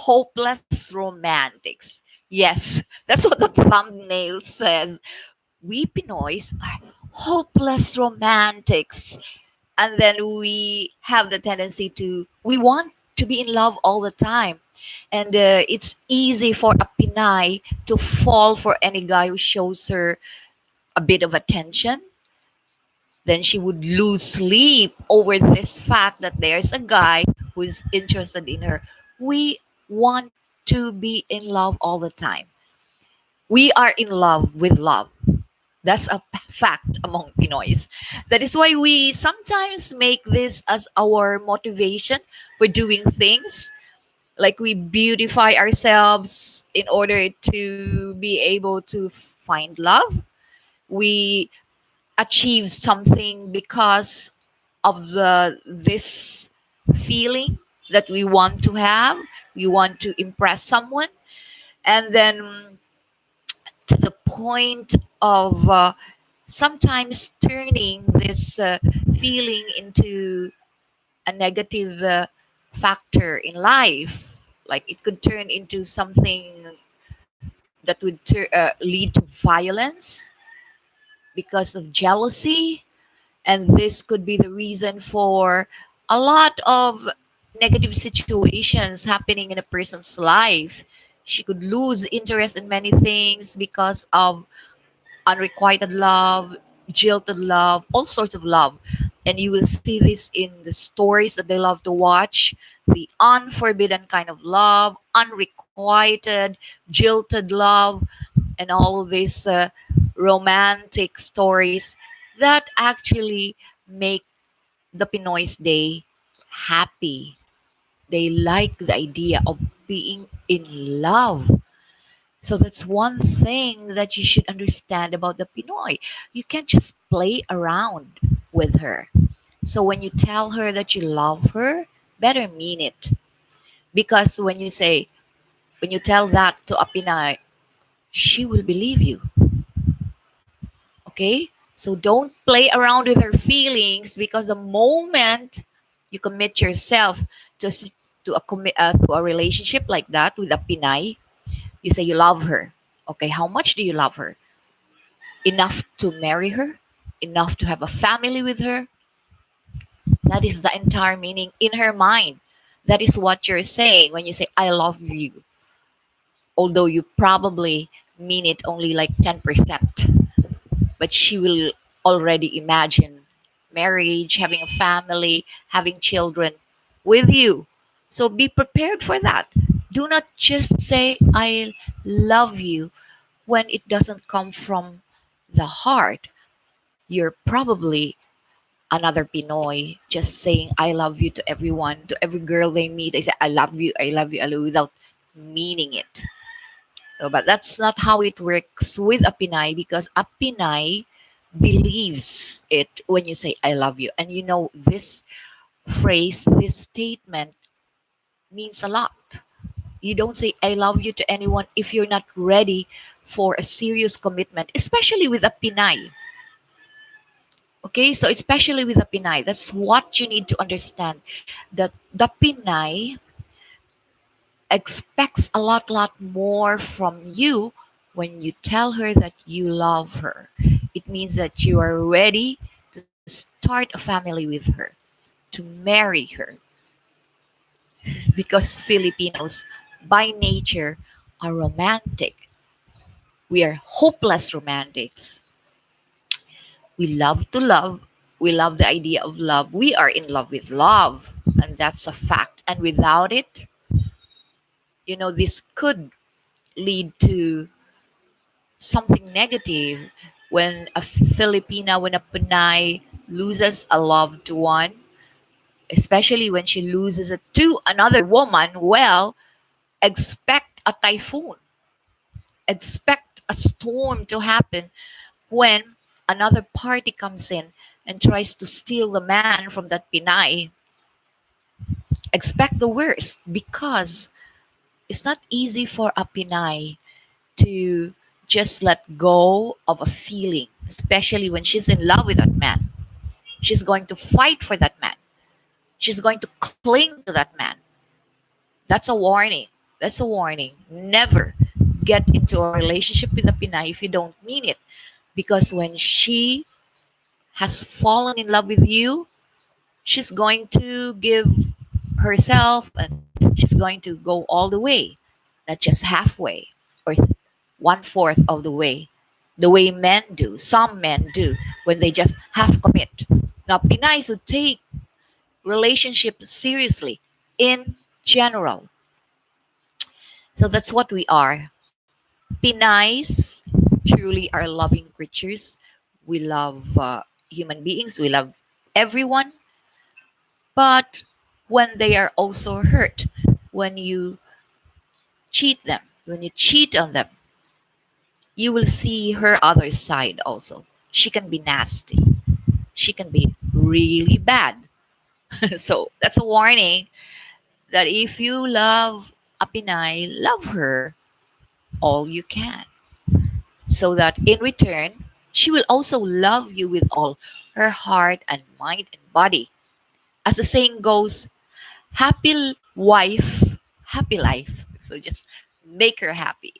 hopeless romantics. Yes, that's what the thumbnail says. We Pinoys are hopeless romantics. And then we have the tendency to, we want to be in love all the time. And it's easy for a Pinay to fall for any guy who shows her a bit of attention. Then she would lose sleep over this fact that there's a guy who's interested in her. We want to be in love all the time. We are in love with love. That's a fact among Pinoys. That is why we sometimes make this as our motivation for doing things. Like we beautify ourselves in order to be able to find love. We achieve something because of the this feeling that we want to have. We want to impress someone, and then to the point of sometimes turning this feeling into a negative factor in life. Like it could turn into something that would lead to violence because of jealousy. And this could be the reason for a lot of negative situations happening in a person's life. She could lose interest in many things because of unrequited love, jilted love, all sorts of love. And you will see this in the stories that they love to watch, the unforbidden kind of love, unrequited, jilted love, and all of these romantic stories that actually make the Pinoy's day happy. They like the idea of being in love. So that's one thing that you should understand about the Pinoy. You can't just play around with her. So when you tell her that you love her, better mean it. Because when you tell that to a Pinay, she will believe you. Okay? So don't play around with her feelings, because the moment you commit yourself to, to a relationship like that with a Pinay, you say you love her. Okay, how much do you love her? Enough to marry her, enough to have a family with her. That is the entire meaning in her mind. That is what you're saying when you say, I love you. Although you probably mean it only like 10%, but she will already imagine marriage, having a family, having children with you. So be prepared for that. Do not just say, I love you when it doesn't come from the heart. You're probably another Pinoy just saying I love you to everyone, to every girl they meet. They say I love you, I love you, I love you without meaning it. So, but that's not how it works with a Pinay, because a Pinay believes it when you say I love you. And you know this phrase, this statement means a lot. You don't say I love you to anyone if you're not ready for a serious commitment, especially with a Pinay. Okay, so especially with the Pinay, that's what you need to understand, that the Pinay expects a lot more from you when you tell her that you love her. It means that you are ready to start a family with her, to marry her, because Filipinos by nature are romantic. We are hopeless romantics. We love to love. We love the idea of love. We are in love with love. And that's a fact. And without it, this could lead to something negative when a Filipina, when a Pinay loses a loved one, especially when she loses it to another woman. Well, expect a typhoon, expect a storm to happen when another party comes in and tries to steal the man from that Pinay. Expect the worst, because it's not easy for a Pinay to just let go of a feeling, especially when she's in love with that man. She's going to fight for that man. She's going to cling to that man. That's a warning. That's a warning. Never get into a relationship with a Pinay if you don't mean it. Because when she has fallen in love with you, she's going to give herself and she's going to go all the way, not just halfway or one fourth of the way men do. Some men do when they just half commit. Now, Pinays would take relationships seriously in general. So that's what we are. Pinays truly are loving creatures. We love human beings. We love everyone. But when they are also hurt, when you cheat them, when you cheat on them, you will see her other side also. She can be nasty. She can be really bad. So that's a warning that if you love a Pinay, love her all you can. So that in return, she will also love you with all her heart and mind and body. As the saying goes, happy wife, happy life. So just make her happy.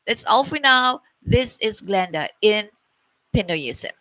That's all for now. This is Glenda in Pinoyism.